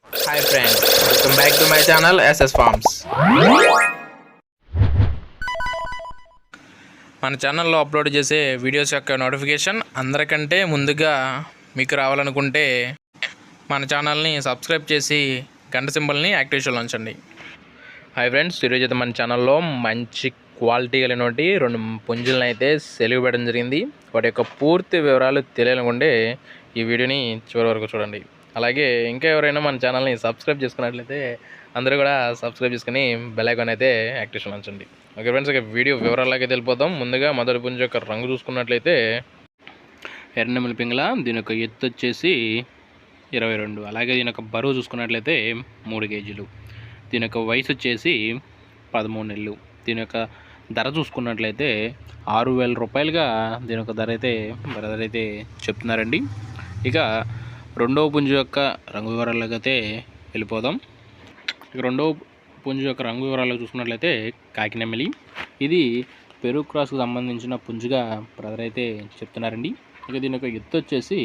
Hi friends, welcome back to my channel S S farms. మన ఛానల్లో upload చేసే videos యొక్క నోటిఫికేషన్ అందరికంటే ముందుగా మీకు రావాలనుకుంటే మన ఛానల్ని సబ్స్క్రైబ్ చేసి గంట సింబల్ని యాక్టివేషన్లో ఉంచండి. హాయ్ ఫ్రెండ్స్, ఈరోజు అయితే మన ఛానల్లో మంచి క్వాలిటీ కలిగినటువంటి 2 పుంజులను అయితే సెలవు పెట్టడం జరిగింది. వాటి యొక్క పూర్తి వివరాలు తెలియాలనుకుంటే ఈ వీడియోని చివరి వరకు చూడండి. అలాగే ఇంకా ఎవరైనా మన ఛానల్ని సబ్స్క్రైబ్ చేసుకున్నట్లయితే అందరూ కూడా సబ్స్క్రైబ్ చేసుకుని బెల్ ఐకాన్ అయితే యాక్టివేషన్ ఉంచండి. ఓకే ఫ్రెండ్స్, ఇక వీడియో వివరాలకి వెళ్ళిపోతాం. ముందుగా మొదటి పుంజు యొక్క రంగు చూసుకున్నట్లయితే ఎర్రనెమలి పింగళ. దీని యొక్క ఎత్తు వచ్చేసి 22. అలాగే దీని యొక్క బరువు చూసుకున్నట్లయితే 3 కేజీలు. దీని యొక్క వయసు వచ్చేసి 13 నెలలు. దీని యొక్క ధర చూసుకున్నట్లయితే 6,000 రూపాయలుగా దీని యొక్క ధర అయితే చెప్తున్నారండి. ఇక రెండవ పుంజు యొక్క రంగు వివరాలకు అయితే వెళ్ళిపోదాం. ఇక రెండవ పుంజు యొక్క రంగు వివరాలు చూసుకున్నట్లయితే కాకినెమలి. ఇది పెరుగు క్రాస్కు సంబంధించిన పుంజుగా బ్రదర్ అయితే చెప్తున్నారండి. ఇక దీని యొక్క ఎత్తు వచ్చేసి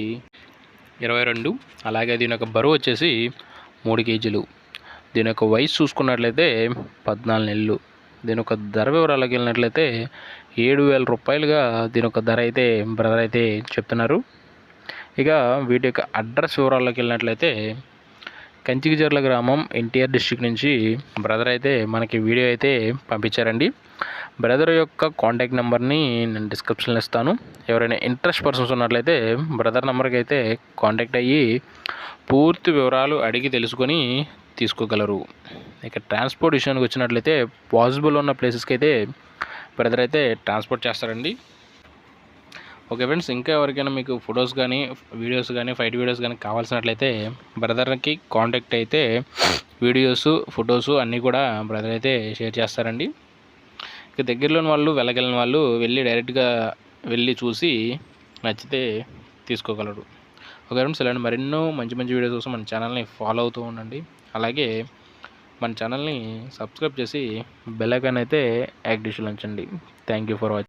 22. అలాగే దీని యొక్క బరువు వచ్చేసి 3 కేజీలు. దీని యొక్క వయసు చూసుకున్నట్లయితే 14 నెలలు. దీని యొక్క ధర వివరాలకు వెళ్ళినట్లయితే 7,000 రూపాయలుగా దీని యొక్క ధర అయితే బ్రదర్ అయితే చెప్తున్నారు. ఇక వీటి యొక్క అడ్రస్ వివరాల్లోకి వెళ్ళినట్లయితే కంచికిజర్ల గ్రామం, ఎన్టీఆర్ డిస్ట్రిక్ట్ నుంచి బ్రదర్ అయితే మనకి వీడియో అయితే పంపించారండి. బ్రదర్ యొక్క కాంటాక్ట్ నెంబర్ని నేను డిస్క్రిప్షన్లో ఇస్తాను. ఎవరైనా ఇంట్రెస్ట్ పర్సన్స్ ఉన్నట్లయితే బ్రదర్ నెంబర్కి అయితే కాంటాక్ట్ అయ్యి పూర్తి వివరాలు అడిగి తెలుసుకొని తీసుకోగలరు. ఇక ట్రాన్స్పోర్ట్ విషయానికి వచ్చినట్లయితే పాసిబుల్ ఉన్న ప్లేసెస్కి అయితే బ్రదర్ అయితే ట్రాన్స్పోర్ట్ చేస్తారండి. ఓకే ఫ్రెండ్స్, ఇంకా ఎవరికైనా మీకు ఫొటోస్ కానీ వీడియోస్ కానీ ఫైట్ వీడియోస్ కానీ కావాల్సినట్లయితే బ్రదర్కి కాంటాక్ట్ అయితే వీడియోస్ ఫొటోస్ అన్నీ కూడా బ్రదర్ అయితే షేర్ చేస్తారండి. ఇక దగ్గరలోని వాళ్ళు వెళ్ళగలిగిన వాళ్ళు డైరెక్ట్గా వెళ్ళి చూసి నచ్చితే తీసుకోగలరు. ఓకే ఫ్రెండ్స్, ఇలాంటి మరెన్నో మంచి వీడియోస్ కోసం మన ఛానల్ని ఫాలో అవుతూ ఉండండి. అలాగే మన ఛానల్ని సబ్స్క్రైబ్ చేసి బెల్ ఐకాన్ అయితే యాక్టివేషన్ ఉంచండి. Thank you for watching.